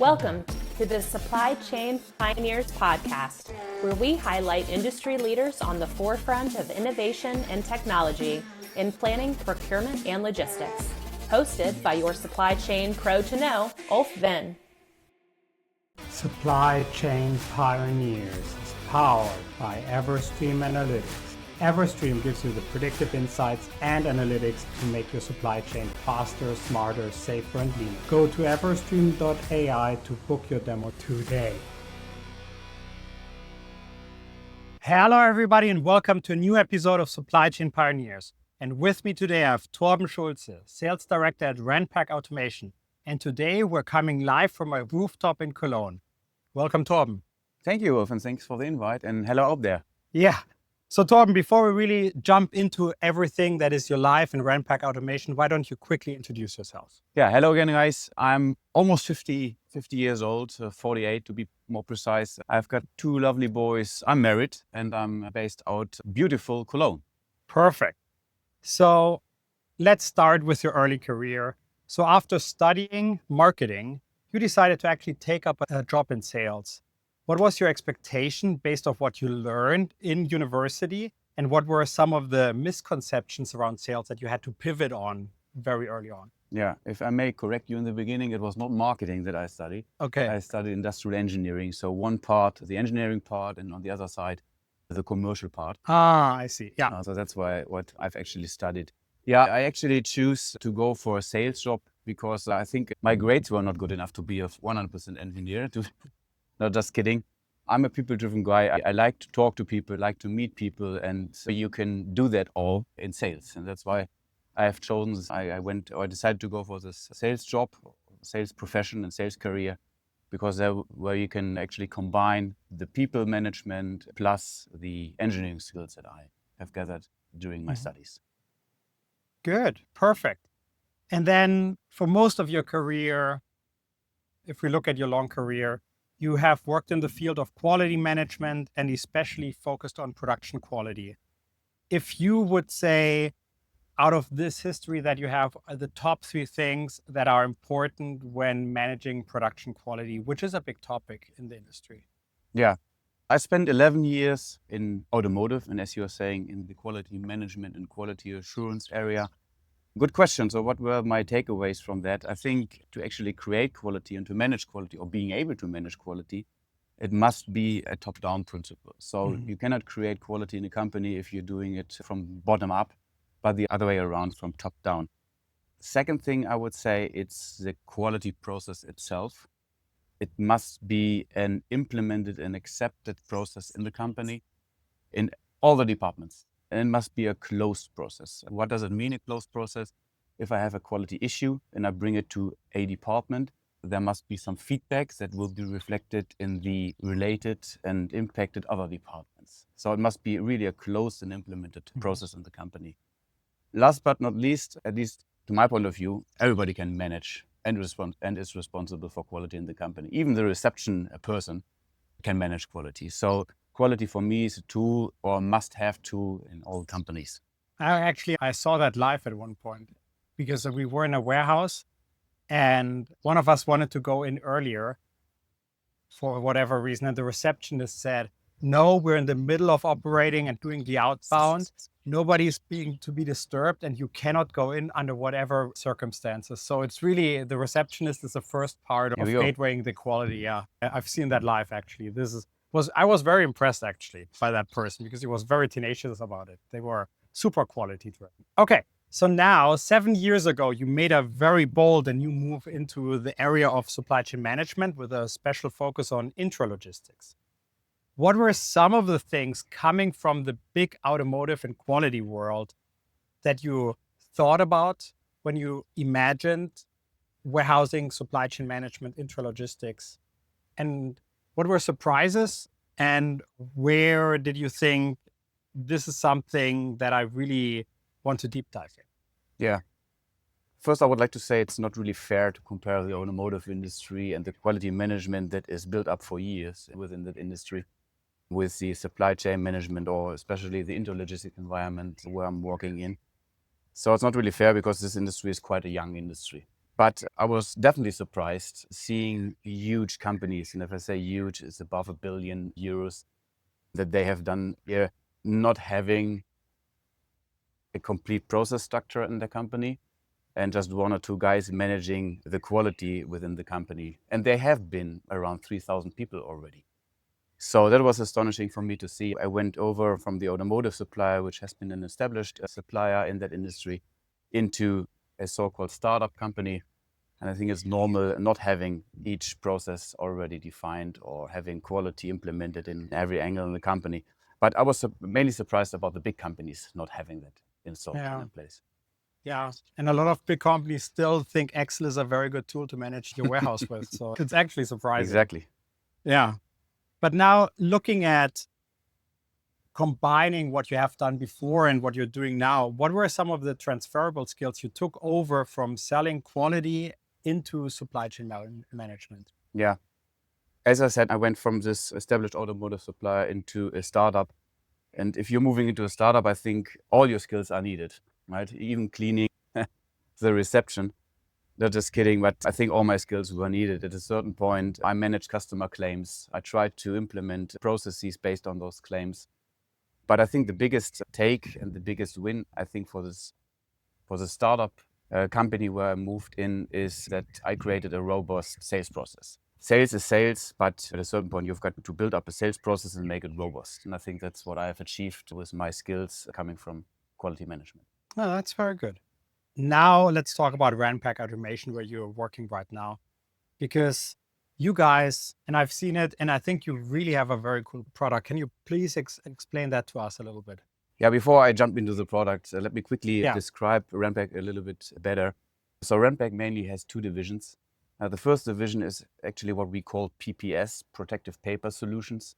Welcome to the Supply Chain Pioneers podcast, where we highlight industry leaders on the forefront of innovation and technology in planning, procurement, and logistics. Hosted by your supply chain pro to know, Ulf Venne. Supply Chain Pioneers is powered by Everstream Analytics. Everstream gives you the predictive insights and analytics to make your supply chain faster, smarter, safer, and leaner. Go to everstream.ai to book your demo today. Hello, everybody, and welcome to a new episode of Supply Chain Pioneers. And with me today, I have Torben Schultze, Sales Director at Ranpak Automation. And today we're coming live from my rooftop in Cologne. Welcome, Torben. Thank you, Ulf, and thanks for the invite. And hello out there. Yeah. So Torben, before we really jump into everything that is your life in Ranpak Automation, why don't you quickly introduce yourself? Yeah, hello again, guys. I'm almost 50 years old, 48 to be more precise. I've got two lovely boys. I'm married and I'm based out beautiful Cologne. Perfect. So let's start with your early career. So after studying marketing, you decided to actually take up a job in sales. What was your expectation based on what you learned in university? And what were some of the misconceptions around sales that you had to pivot on very early on? Yeah, if I may correct you in the beginning, it was not marketing that I studied. Okay. I studied industrial engineering. So one part, the engineering part, and on the other side, the commercial part. Ah, I see. Yeah. So that's what I've actually studied. Yeah, I actually choose to go for a sales job because I think my grades were not good enough to be a 100% engineer. No, just kidding. I'm a people-driven guy. I like to talk to people, like to meet people, and so you can do that all in sales. And that's why I have chosen, I decided to go for this sales job, sales profession and sales career, because there where you can actually combine the people management plus the engineering skills that I have gathered during my studies. Good. Perfect. And then for most of your career, if we look at your long career, you have worked in the field of quality management and especially focused on production quality. If you would say, out of this history that you have, the top three things that are important when managing production quality, which is a big topic in the industry. Yeah, I spent 11 years in automotive, and as you are saying, in the quality management and quality assurance area. Good question. So what were my takeaways from that? I think to actually create quality and to manage quality or being able to manage quality, it must be a top-down principle. So you cannot create quality in a company if you're doing it from bottom up, but the other way around, from top down. Second thing I would say, it's the quality process itself. It must be an implemented and accepted process in the company, in all the departments. And it must be a closed process. What does it mean, a closed process? If I have a quality issue and I bring it to a department, there must be some feedback that will be reflected in the related and impacted other departments. So it must be really a closed and implemented process in the company. Last but not least, at least to my point of view, everybody can manage and is responsible for quality in the company. Even the reception person can manage quality. So quality for me is a tool or must-have tool in all companies. I saw that live at one point because we were in a warehouse and one of us wanted to go in earlier for whatever reason. And the receptionist said, no, we're in the middle of operating and doing the outbound. Nobody's being to be disturbed and you cannot go in under whatever circumstances. So it's really, the receptionist is the first part of gatewaying the quality. Yeah, I've seen that live actually. I was very impressed actually by that person because he was very tenacious about it. They were super quality driven. Okay, so now 7 years ago, you made a very bold and new move into the area of supply chain management with a special focus on intralogistics. What were some of the things coming from the big automotive and quality world that you thought about when you imagined warehousing, supply chain management, intralogistics? And what were surprises and where did you think this is something that I really want to deep dive in? Yeah. First, I would like to say it's not really fair to compare the automotive industry and the quality management that is built up for years within that industry with the supply chain management or especially the intralogistic environment where I'm working in. So it's not really fair because this industry is quite a young industry. But I was definitely surprised seeing huge companies, and if I say huge, it's above €1 billion, that they have done here, not having a complete process structure in the company and just one or two guys managing the quality within the company. And they have been around 3,000 people already. So that was astonishing for me to see. I went over from the automotive supplier, which has been an established supplier in that industry, into a so-called startup company. And I think it's normal not having each process already defined or having quality implemented in every angle in the company. But I was mainly surprised about the big companies not having that installed Yeah. in place. Yeah. And a lot of big companies still think Excel is a very good tool to manage your warehouse with. So it's actually surprising. Exactly. Yeah. But now looking at combining what you have done before and what you're doing now, what were some of the transferable skills you took over from selling quality into supply chain management? Yeah. As I said, I went from this established automotive supplier into a startup. And if you're moving into a startup, I think all your skills are needed, right? Even cleaning the reception. Not just kidding, but I think all my skills were needed. At a certain point, I managed customer claims. I tried to implement processes based on those claims. But I think the biggest take and the biggest win, I think, for the startup company where I moved in is that I created a robust sales process. Sales is sales, but at a certain point, you've got to build up a sales process and make it robust. And I think that's what I have achieved with my skills coming from quality management. Oh, that's very good. Now let's talk about Ranpak Automation, where you're working right now, because you guys, and I've seen it, and I think you really have a very cool product. Can you please explain that to us a little bit? Yeah, before I jump into the product, let me quickly Yeah. describe Ranpak a little bit better. So Ranpak mainly has two divisions. The first division is actually what we call PPS, Protective Paper Solutions.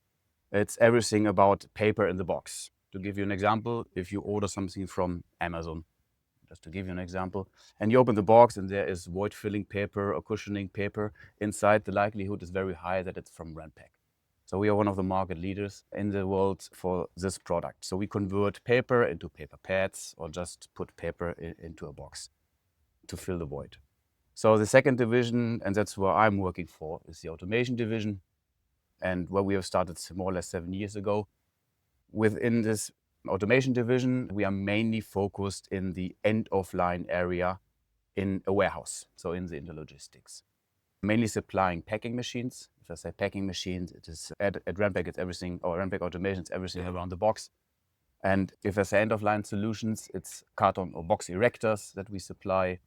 It's everything about paper in the box. To give you an example, if you order something from Amazon, just to give you an example, and you open the box and there is void filling paper or cushioning paper inside, the likelihood is very high that it's from Ranpak. So we are one of the market leaders in the world for this product. So we convert paper into paper pads or just put paper into a box to fill the void. So the second division, and that's where I'm working for, is the automation division, and where we have started more or less 7 years ago. Within this automation division, we are mainly focused in the end-of-line area in a warehouse, so in the Intralogistics. Mainly supplying packing machines. If I say packing machines, it is at Ranpak, it's everything, or Ranpak Automation, it's everything around the box. And if I say end-of-line solutions, it's carton or box erectors that we supply.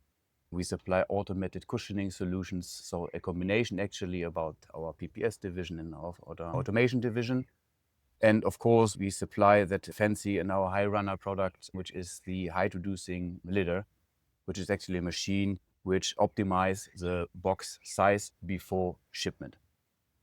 We supply automated cushioning solutions, so a combination actually about our PPS division and our automation division. And of course, we supply that fancy and our high runner product, which is the height reducing lidder, which is actually a machine which optimizes the box size before shipment.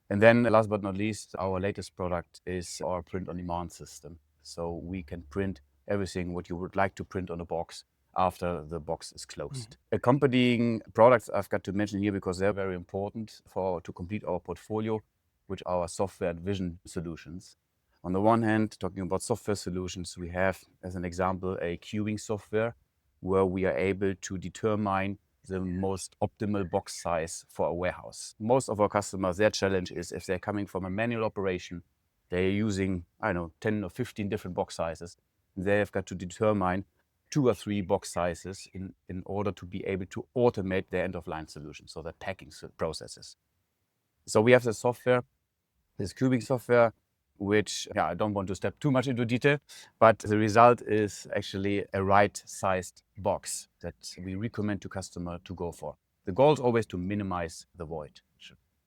And then last but not least, our latest product is our print on demand system. So we can print everything what you would like to print on a box after the box is closed. Accompanying products I've got to mention here because they're very important to complete our portfolio, which are our software and vision solutions. On the one hand, talking about software solutions, we have, as an example, a queuing software where we are able to determine the most optimal box size for a warehouse. Most of our customers, their challenge is if they're coming from a manual operation, they're using, 10 or 15 different box sizes. They've got to determine 2 or 3 box sizes in order to be able to automate their end-of-line solution, so the packing processes. So we have the software, this queuing software, which I don't want to step too much into detail, but the result is actually a right-sized box that we recommend to customer to go for. The goal is always to minimize the void.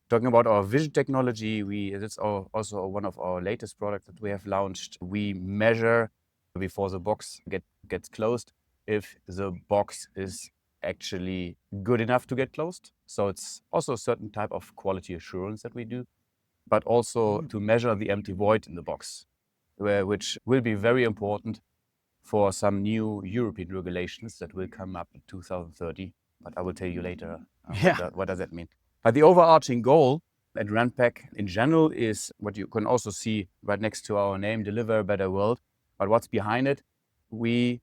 Talking about our vision technology, that's also one of our latest products that we have launched. We measure before the box gets closed if the box is actually good enough to get closed. So it's also a certain type of quality assurance that we do, but also to measure the empty void in the box, which will be very important for some new European regulations that will come up in 2030. But I will tell you later what does that mean. But the overarching goal at Ranpak in general is what you can also see right next to our name, Deliver a Better World. But what's behind it? We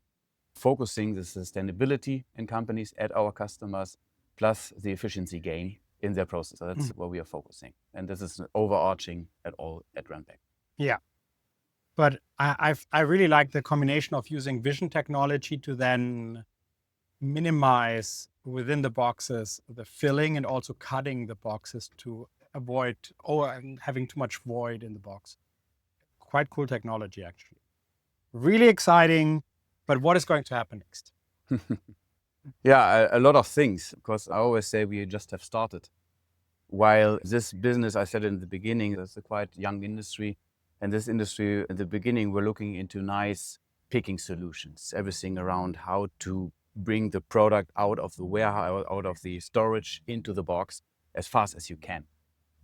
focusing the sustainability in companies at our customers. plus the efficiency gain in their process. So that's where we are focusing. And this is overarching at all at Ranpak. Yeah. But I really like the combination of using vision technology to then minimize within the boxes the filling and also cutting the boxes to avoid having too much void in the box. Quite cool technology, actually. Really exciting. But what is going to happen next? Yeah, a lot of things, because I always say we just have started. While this business, I said in the beginning, is a quite young industry. And this industry, in the beginning, we're looking into nice picking solutions, everything around how to bring the product out of the warehouse, out of the storage into the box as fast as you can,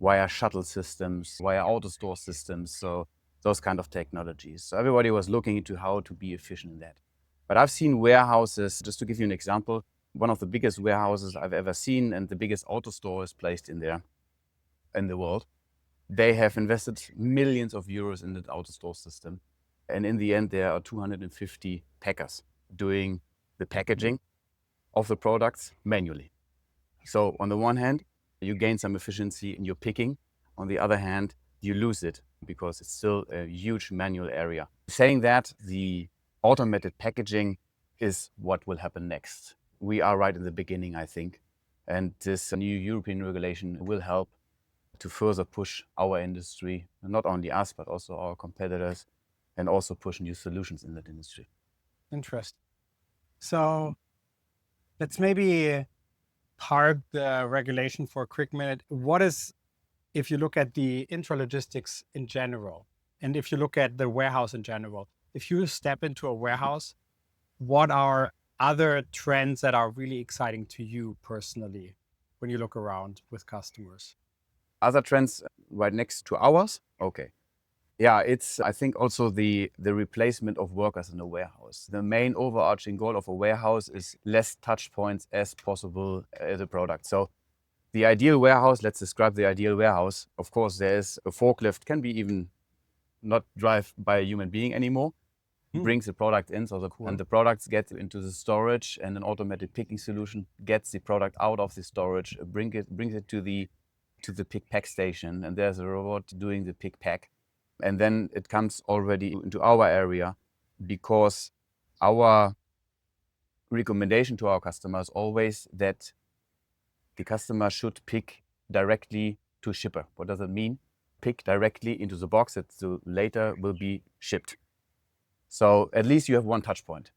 via shuttle systems, via auto store systems, so those kind of technologies. So everybody was looking into how to be efficient in that. But I've seen warehouses, just to give you an example, one of the biggest warehouses I've ever seen and the biggest auto store is placed in there in the world. They have invested millions of euros in the auto store system. And in the end, there are 250 packers doing the packaging of the products manually. So on the one hand, you gain some efficiency in your picking. On the other hand, you lose it because it's still a huge manual area. Saying that, the automated packaging is what will happen next. We are right in the beginning, I think. And this new European regulation will help to further push our industry, not only us, but also our competitors, and also push new solutions in that industry. Interesting. So let's maybe park the regulation for a quick minute. What is, if you look at the intralogistics in general, and if you look at the warehouse in general, if you step into a warehouse, what are other trends that are really exciting to you personally when you look around with customers? Other trends right next to ours? Okay. Yeah, it's, I think, also the replacement of workers in a warehouse. The main overarching goal of a warehouse is less touch points as possible as a product. So the ideal warehouse, let's describe the ideal warehouse. Of course, there's a forklift, can be even not drive by a human being anymore. Brings the product in, so and the products get into the storage, and an automated picking solution gets the product out of the storage, brings it to the pick pack station, and there's a robot doing the pick pack. And then it comes already into our area, because our recommendation to our customers always that the customer should pick directly to shipper. What does it mean? Pick directly into the box that later will be shipped. So at least you have one touch point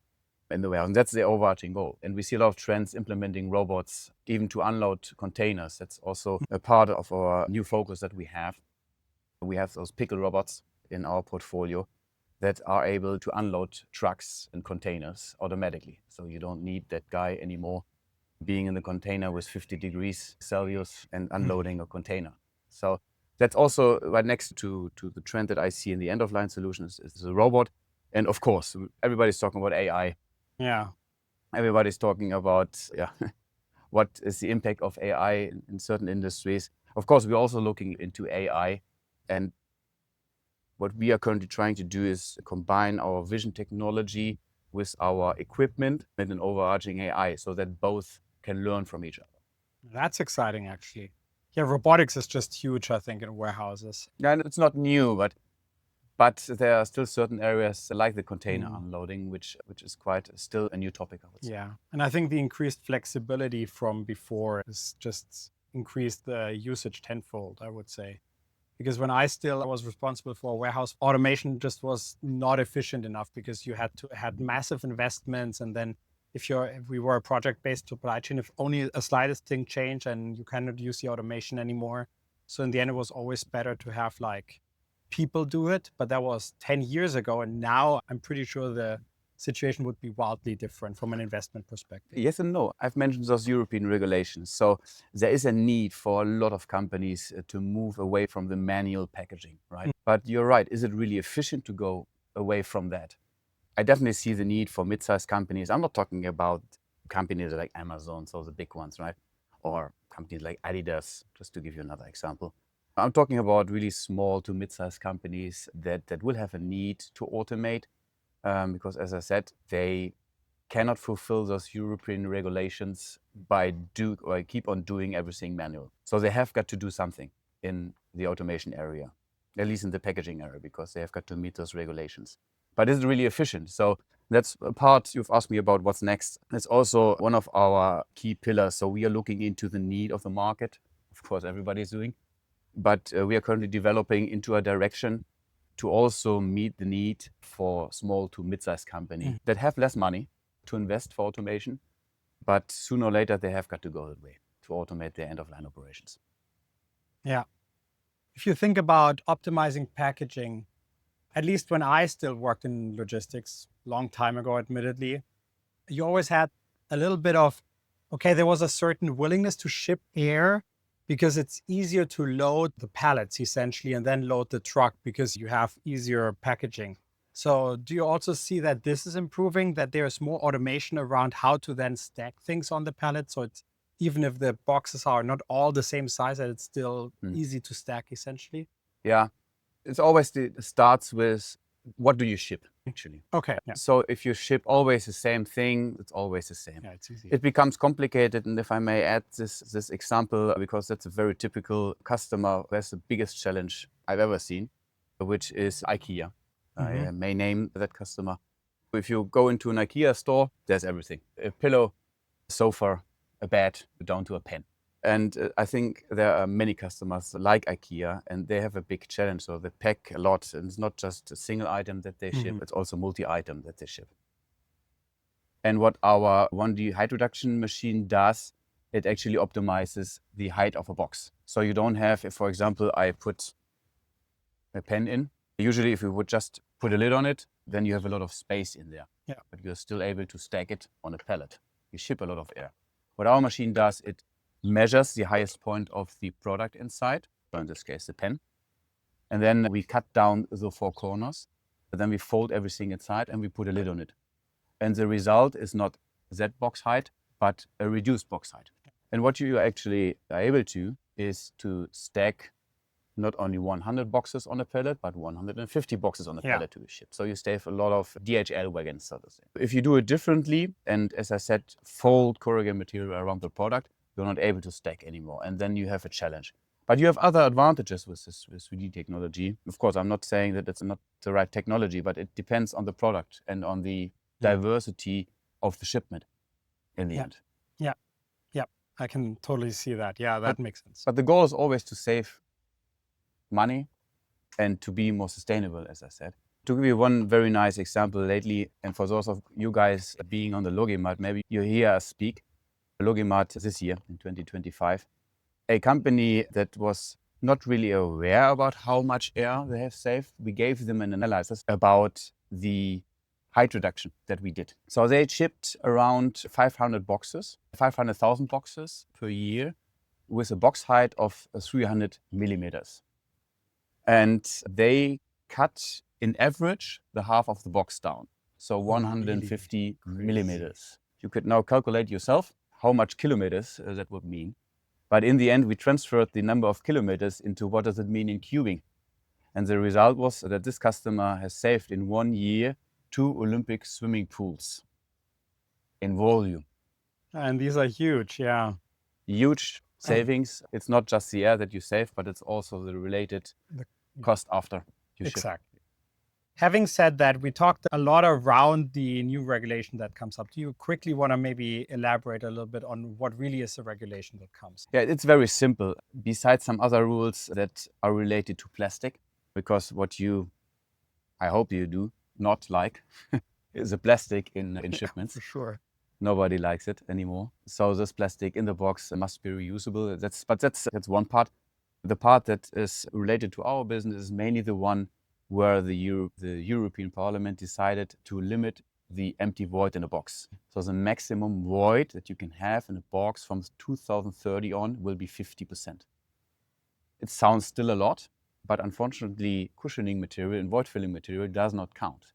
in the warehouse, and that's the overarching goal. And we see a lot of trends implementing robots, even to unload containers. That's also a part of our new focus that we have. We have those pickle robots in our portfolio that are able to unload trucks and containers automatically. So you don't need that guy anymore being in the container with 50 degrees Celsius and unloading a container. So that's also right next to the trend that I see in the end-of-line solutions is the robot. And of course, everybody's talking about AI. Yeah. Everybody's talking about what is the impact of AI in certain industries. Of course, we're also looking into AI. And what we are currently trying to do is combine our vision technology with our equipment and an overarching AI so that both can learn from each other. That's exciting, actually. Yeah, robotics is just huge, I think, in warehouses. Yeah, and it's not new, but there are still certain areas like the container unloading, which is quite still a new topic, I would say. Yeah, and I think the increased flexibility from before has just increased the usage tenfold, I would say. Because when I was responsible for warehouse, automation just was not efficient enough because you had massive investments, and then if we were a project-based supply chain, if only a slightest thing changed and you cannot use the automation anymore. So in the end, it was always better to have like people do it, but that was 10 years ago. And now I'm pretty sure the situation would be wildly different from an investment perspective. Yes and no. I've mentioned those European regulations. So there is a need for a lot of companies to move away from the manual packaging, right? But you're right. Is it really efficient to go away from that? I definitely see the need for mid-sized companies. I'm not talking about companies like Amazon, so the big ones, right? Or companies like Adidas, just to give you another example. I'm talking about really small to mid-sized companies that will have a need to automate because, as I said, they cannot fulfill those European regulations by keep on doing everything manual. So they have got to do something in the automation area, at least in the packaging area, because they have got to meet those regulations. But is it really efficient? So that's a part you've asked me about what's next. It's also one of our key pillars. So we are looking into the need of the market. Of course, everybody's doing, but we are currently developing into a direction to also meet the need for small to mid-sized companies that have less money to invest for automation, but sooner or later they have got to go that way to automate their end-of-line operations. Yeah. If you think about optimizing packaging, at least when I still worked in logistics, long time ago, admittedly, you always had a little bit of, okay, there was a certain willingness to ship air because it's easier to load the pallets essentially and then load the truck because you have easier packaging. So do you also see that this is improving, that there's more automation around how to then stack things on the pallet? So it's, even if the boxes are not all the same size, that it's still easy to stack essentially? Yeah, it's always starts with what do you ship actually? Okay. Yeah. So if you ship always the same thing, it's always the same. Yeah, it's easy. It becomes complicated, and if I may add this example, because that's a very typical customer, that's the biggest challenge I've ever seen, which is IKEA. I may name that customer. If you go into an IKEA store, there's everything. A pillow, a sofa, a bed, down to a pen. And I think there are many customers like IKEA, and they have a big challenge. So they pack a lot, and it's not just a single item that they ship, it's also multi-item that they ship. And what our 1D height reduction machine does, it actually optimizes the height of a box. So you don't have, if, for example, I put a pen in, usually if you would just put a lid on it, then you have a lot of space in there. Yeah. But you're still able to stack it on a pallet. You ship a lot of air. What our machine does, it measures the highest point of the product inside, so in this case the pen. And then we cut down the four corners. And then we fold everything inside and we put a lid on it. And the result is not that box height, but a reduced box height. And what you actually are able to is to stack not only 100 boxes on a pallet, but 150 boxes on a pallet to be shipped. So you save a lot of DHL wagons, so to say. If you do it differently, and as I said, fold corrugated material around the product, you're not able to stack anymore. And then you have a challenge. But you have other advantages with this with 3D technology. Of course, I'm not saying that it's not the right technology, but it depends on the product and on the diversity of the shipment in the end. Yeah, yeah, I can totally see that. Yeah, that makes sense. But the goal is always to save money and to be more sustainable, as I said. To give you one very nice example lately, and for those of you guys being on the Logimat, maybe you hear us speak. Logimat this year, in 2025, a company that was not really aware about how much air they have saved. We gave them an analysis about the height reduction that we did. So they shipped around 500,000 boxes per year with a box height of 300 millimeters. And they cut, in average, the half of the box down. So 150 millimeters. You could now calculate yourself how much kilometers that would mean. But in the end, we transferred the number of kilometers into what does it mean in cubing. And the result was that this customer has saved in 1 year 2 Olympic swimming pools in volume. And these are huge, yeah. Huge savings. It's not just the air that you save, but it's also the related cost after you ship. Exactly. Having said that, we talked a lot around the new regulation that comes up. Do you quickly want to maybe elaborate a little bit on what really is the regulation that comes? Yeah, it's very simple. Besides some other rules that are related to plastic, because what you, I hope you do not like, is the plastic in shipments. For sure. Nobody likes it anymore. So this plastic in the box must be reusable. That's one part. The part that is related to our business is mainly the one where the European Parliament decided to limit the empty void in a box. So the maximum void that you can have in a box from 2030 on will be 50%. It sounds still a lot, but unfortunately cushioning material and void filling material does not count.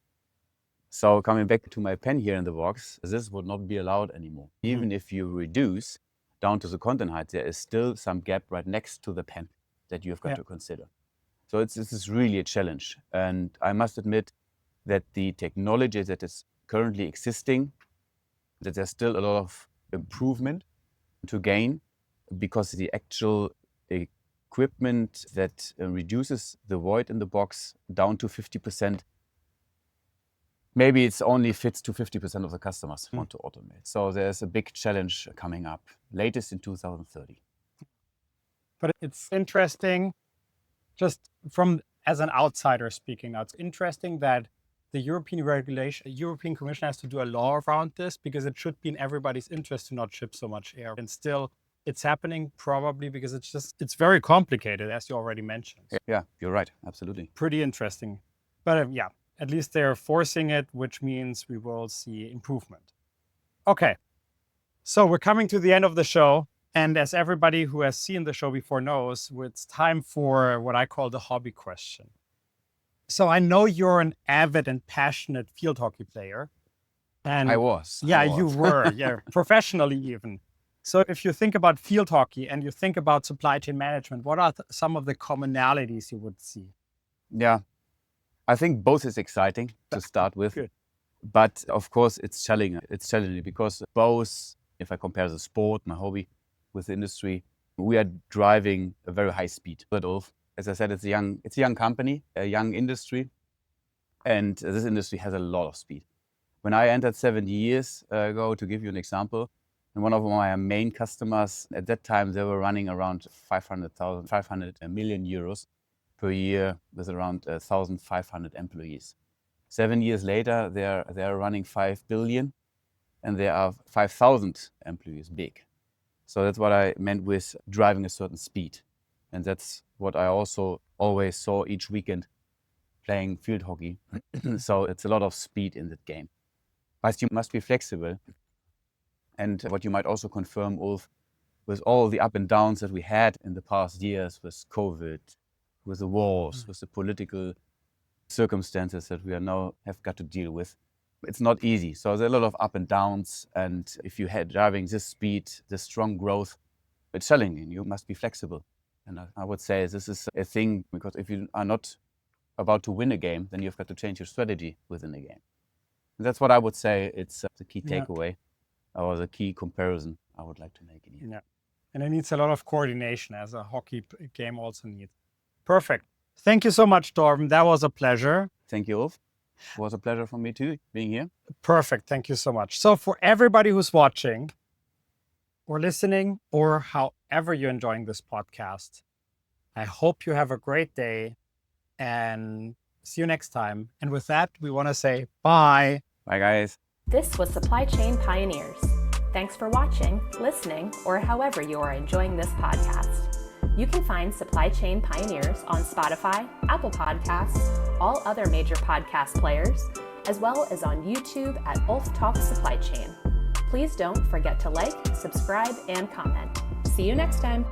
So coming back to my pen here in the box, this would not be allowed anymore. Even if you reduce down to the content height, there is still some gap right next to the pen that you've got to consider. So this is really a challenge. And I must admit that the technology that is currently existing that there's still a lot of improvement to gain, because the actual equipment that reduces the void in the box down to 50%, maybe it's only fits to 50% of the customers want to automate. So there's a big challenge coming up, latest in 2030. But it's interesting, just from as an outsider speaking now, it's interesting that the European Commission has to do a law around this, because it should be in everybody's interest to not ship so much air. And still, it's happening probably because it's very complicated, as you already mentioned. Yeah, you're right. Absolutely. Pretty interesting. But yeah, at least they're forcing it, which means we will see improvement. Okay, so we're coming to the end of the show. And as everybody who has seen the show before knows, it's time for what I call the hobby question. So I know you're an avid and passionate field hockey player. And I was. You were, yeah, professionally even. So if you think about field hockey and you think about supply chain management, what are some of the commonalities you would see? Yeah, I think both is exciting to start with. Good. But of course, it's challenging. It's challenging because both, if I compare the sport, my hobby, with the industry, we are driving a very high speed. But Ulf, as I said, it's a young company, a young industry, and this industry has a lot of speed. When I entered 7 years ago, to give you an example, and one of my main customers at that time, they were running around 500 million euros per year with around 1,500 employees. 7 years later, they are running 5 billion, and there are 5,000 employees big. So that's what I meant with driving a certain speed. And that's what I also always saw each weekend playing field hockey. So it's a lot of speed in that game. But you must be flexible. And what you might also confirm, Ulf, with all the up and downs that we had in the past years with COVID, with the wars, with the political circumstances that we are now have got to deal with, it's not easy. So there's a lot of up and downs. And if you had driving this speed, this strong growth, it's challenging. You must be flexible. And I would say this is a thing, because if you are not about to win a game, then you've got to change your strategy within a game. And that's what I would say. It's the key takeaway or the key comparison I would like to make in here. Yeah. And it needs a lot of coordination, as a hockey game also needs. Perfect. Thank you so much, Torben. That was a pleasure. Thank you, Ulf. It was a pleasure for me too, being here. Perfect. Thank you so much. So for everybody who's watching or listening, or however you're enjoying this podcast, I hope you have a great day and see you next time. And with that, we want to say bye. Bye, guys. This was Supply Chain Pioneers. Thanks for watching, listening, or however you are enjoying this podcast. You can find Supply Chain Pioneers on Spotify, Apple Podcasts, all other major podcast players, as well as on YouTube at Ulf Talks Supply Chain. Please don't forget to like, subscribe, and comment. See you next time.